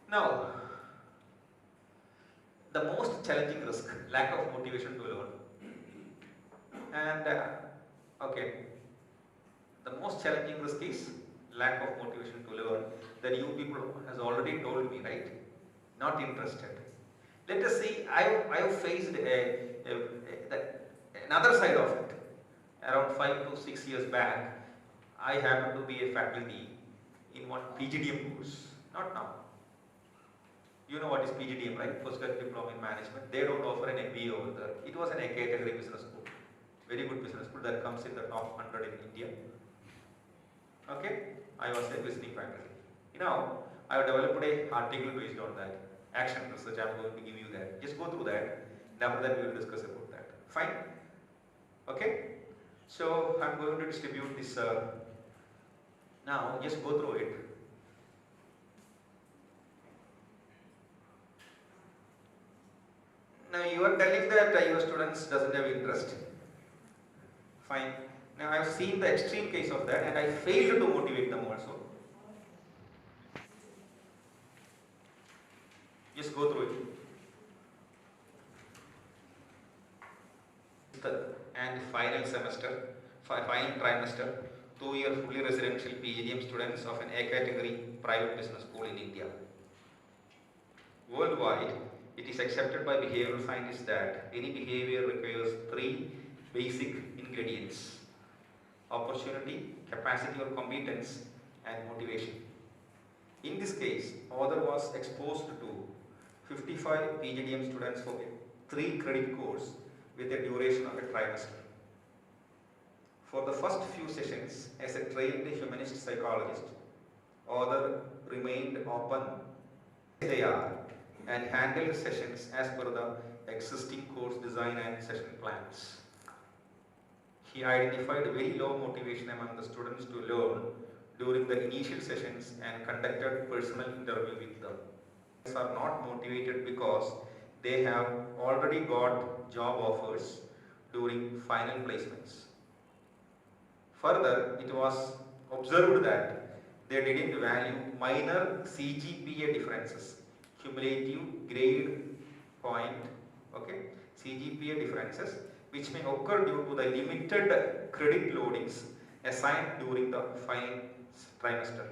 Now, the most challenging risk, lack of motivation to learn. And okay, the most challenging risk is lack of motivation to learn. That you people has already told me, right? Not interested. Let us see, I have faced another side of it. Around 5 to 6 years back, I happened to be a faculty in one PGDM course. Not now. You know what is PGDM, right? Postgraduate Diploma in Management. They don't offer an MBA over there. It was an A category business school. Very good business school that comes in the top 100 in India. Okay? I was a visiting faculty. Now, I have developed an article based on that. Action research, I am going to give you that. Just go through that. And after that, we will discuss about that. Fine? Okay? So, I am going to distribute this. Now, just go through it. Now, you are telling that your students doesn't have interest. Fine. Now, I have seen the extreme case of that and I failed to motivate them also. Just go through it. And final semester, final trimester, 2-year fully residential PGDM students of an A category private business school in India. Worldwide, it is accepted by behavioral scientists that any behavior requires 3 basic ingredients: opportunity, capacity or competence, and motivation. In this case, author was exposed to 55 PGDM students for a 3-credit course with a duration of a trimester. For the first few sessions, as a trained humanist psychologist, author remained open as they are and handled sessions as per the existing course design and session plans. He identified very low motivation among the students to learn during the initial sessions and conducted personal interview with them. They are not motivated because they have already got job offers during final placements. Further, it was observed that they didn't value minor CGPA differences, cumulative grade point, okay, CGPA differences, which may occur due to the limited credit loadings assigned during the final trimester.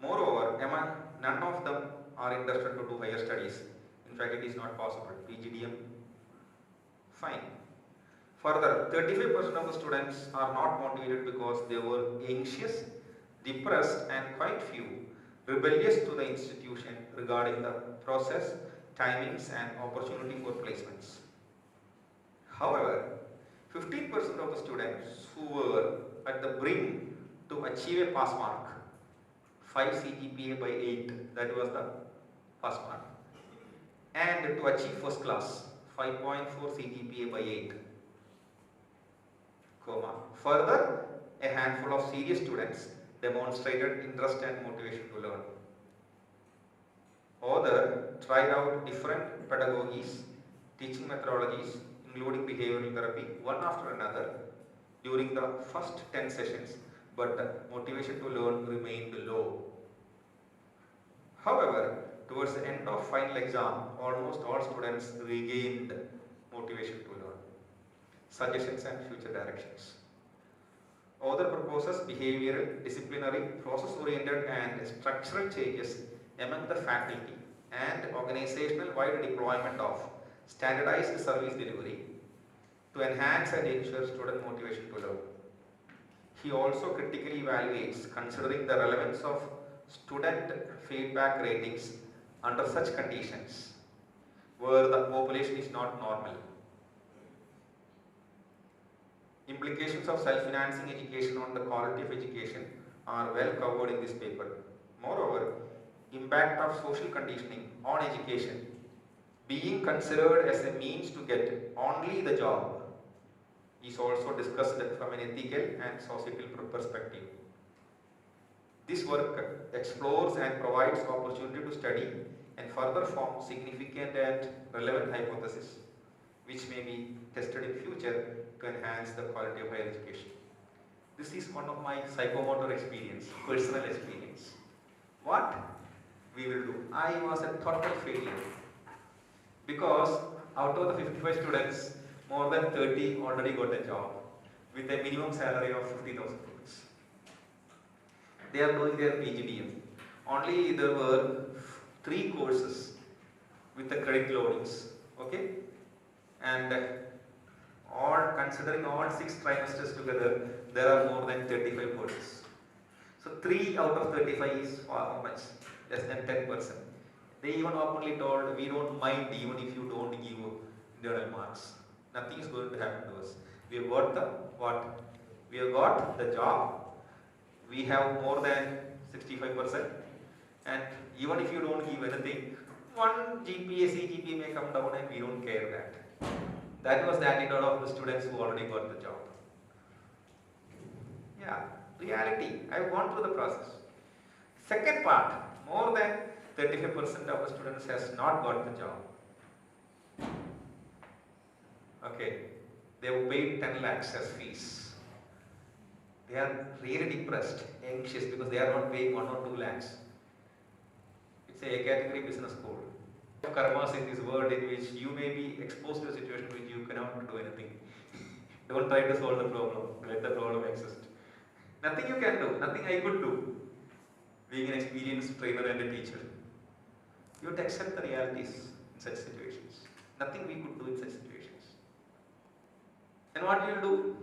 Moreover, none of them are interested to do higher studies. In fact, it is not possible. PGDM, fine. Further, 35% of the students are not motivated because they were anxious, depressed, and quite few rebellious to the institution regarding the process, timings, and opportunity for placements. However, 15% of the students who were at the brink to achieve a pass mark, 5 CGPA by 8, that was the pass mark, and to achieve first class, 5.4 CGPA by 8, comma. Further, a handful of serious students demonstrated interest and motivation to learn. Author tried out different pedagogies, teaching methodologies, including behavioral therapy, one after another during the first 10 sessions, but motivation to learn remained low. However, towards the end of final exam, almost all students regained motivation to learn. Suggestions and future directions. Author proposes behavioral, disciplinary, process-oriented and structural changes among the faculty and organizational-wide deployment of standardized service delivery to enhance and ensure student motivation to learn. He also critically evaluates considering the relevance of student feedback ratings under such conditions where the population is not normal. Implications of self-financing education on the quality of education are well covered in this paper. Moreover, impact of social conditioning on education being considered as a means to get only the job is also discussed from an ethical and societal perspective. This work explores and provides opportunity to study and further form significant and relevant hypotheses which may be tested in future to enhance the quality of higher education. This is one of my psychomotor experience, personal experience. What? we will do. I was a total failure because out of the 55 students, more than 30 already got a job with a minimum salary of 50,000 rupees. They are doing their PGDM. Only there were 3 courses with the credit loadings, okay? And all considering all 6 trimesters together, there are more than 35 courses. So 3 out of 35 is how much? Less than 10%. They even openly told, we don't mind even if you don't give internal marks. Nothing is going to happen to us. We have got the what? We have got the job. We have more than 65%. And even if you don't give anything, one GPA, CGPA may come down and we don't care that. That was the attitude of the students who already got the job. Yeah, reality. I've gone through the process. Second part, more than 35% of the students has not got the job. Okay, they have paid 10 lakhs as fees. They are really depressed, anxious because they are not paying 1 or 2 lakhs. It's a category business school. Karmas in this world in which you may be exposed to a situation which you cannot do anything. Don't try to solve the problem, let the problem exist. Nothing you can do, nothing I could do, being an experienced trainer and a teacher. You have to accept the realities in such situations. Nothing we could do in such situations. And what will you do?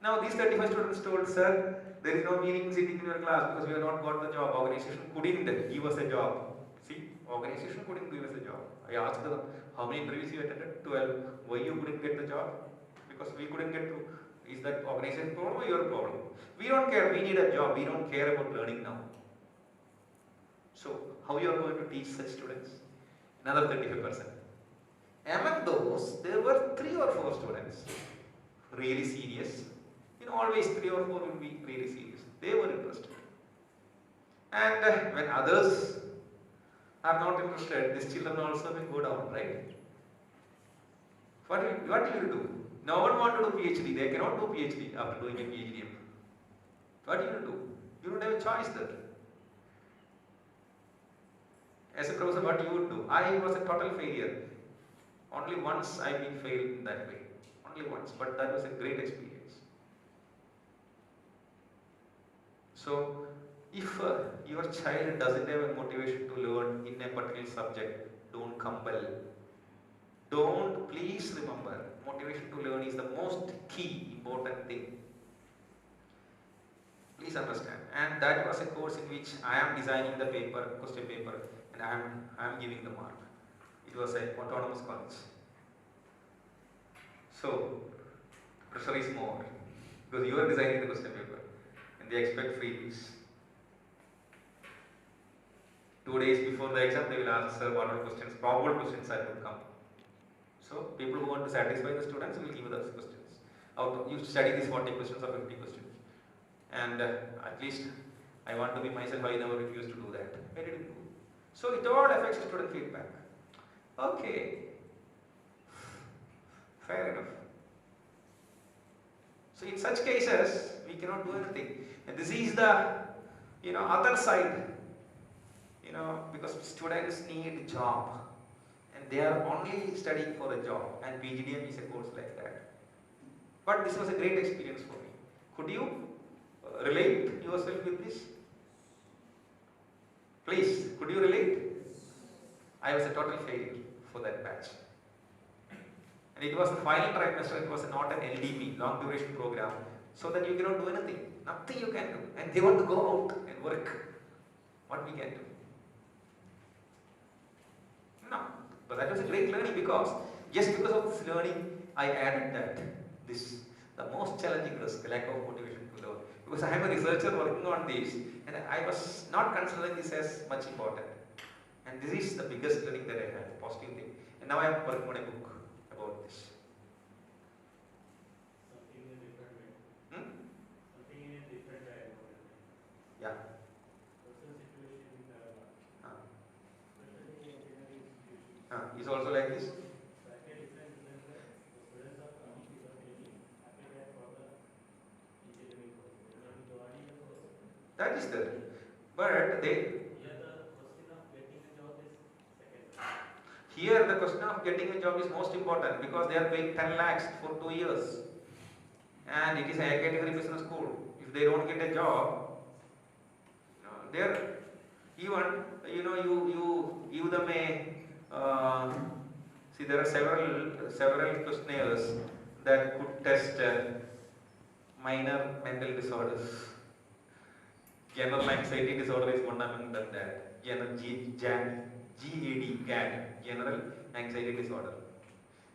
Now these 35 students told, sir, there is no meaning sitting in your class because we have not got the job. Organization couldn't give us a job. See, organization couldn't give us a job. I asked them, how many interviews you attended? 12. Why you couldn't get the job? Because we couldn't get to. Is that organization problem or your problem? We don't care. We need a job. We don't care about learning now. So, how you are going to teach such students? Another 35%. Among those, there were 3 or 4 students really serious. You know, always 3 or 4 will be really serious. They were interested. And when others are not interested, these children also will go down, right? What will you do? No one wants to do PhD. They cannot do PhD after doing a PhD. What will you do? You don't have a choice there. As a professor, what you would do? I was a total failure. Only once I been failed in that way. Only once. But that was a great experience. So, if your child doesn't have a motivation to learn in a particular subject, don't compel. Don't, please remember, motivation to learn is the most key, important thing. Please understand. And that was a course in which I am designing the paper, question paper, and I am giving the mark. It was an autonomous college. So, pressure is more because you are designing the question paper and they expect freebies. 2 days before the exam, they will ask, sir, what are questions, probable questions that will come. So, people who want to satisfy the students will give those questions. You study these 40 questions or 50 questions. And at least I want to be myself, I never refused to do that. I didn't do. So, it all affects student feedback. Okay. Fair enough. So, in such cases, we cannot do anything. And this is the, other side. Because students need job. And they are only studying for a job. And PGDM is a course like that. But this was a great experience for me. Could you relate yourself with this? Please, could you relate? I was a total failure for that batch. And it was the final trimester, it was not an LDP, long duration program, so that you cannot do anything. Nothing you can do. And they want to go out and work. What we can do? No. But that was a great learning because, just because of this learning, I added that. The most challenging risk, lack of motivation to learn. Because I am a researcher working on this, and I was not considering this as much important. And this is the biggest learning that I had, positive thing. And now I am working on a book about this. Something in a different way. Something in a different way. Yeah. Personal situation in Kerala. Especially in engineering institutions. Is also like this? Slightly different in that the students are coming because they need applicate for the engineering course. They are joining the course. That is there. But they. Here Here the question of getting a job is most important because they are paying 10 lakhs for 2 years and it is a category business school. If they don't get a job, they're even, you give them see there are several questionnaires that could test minor mental disorders. General anxiety disorder is one among them that. GAD, general anxiety disorder.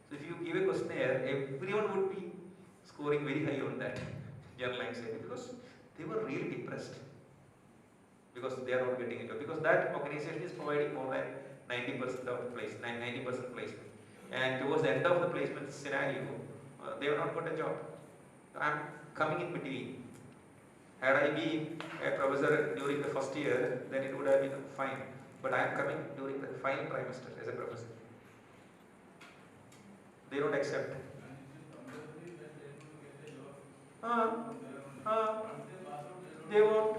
So if you give a questionnaire, everyone would be scoring very high on that general anxiety because they were really depressed because they are not getting a job because that organization is providing more than 90% of placement, 90% placement, and towards the end of the placement scenario, they have not got a job. So I am coming in between. Had I been a professor during the first year, then it would have been fine. But I am coming during the final trimester as a professor. They don't accept. They won't.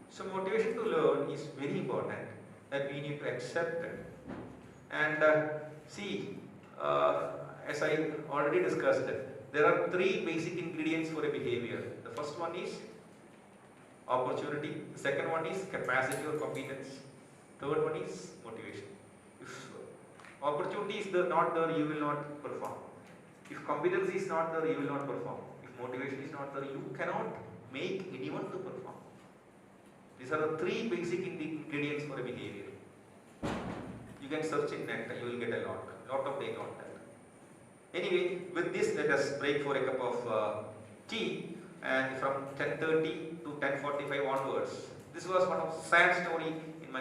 So motivation to learn is very important that we need to accept it. And see, as I already discussed, there are 3 basic ingredients for a behavior. The first one is opportunity, the second one is capacity or competence, third one is motivation. If opportunity is not there, you will not perform. If competence is not there, you will not perform. If motivation is not there, you cannot make anyone to perform. These are the 3 basic ingredients for a behavior. You can search in net, you will get a lot of data on that. Anyway, with this, let us break for a cup of tea, and from 10:30 to 10:45 onwards. This was one of sad story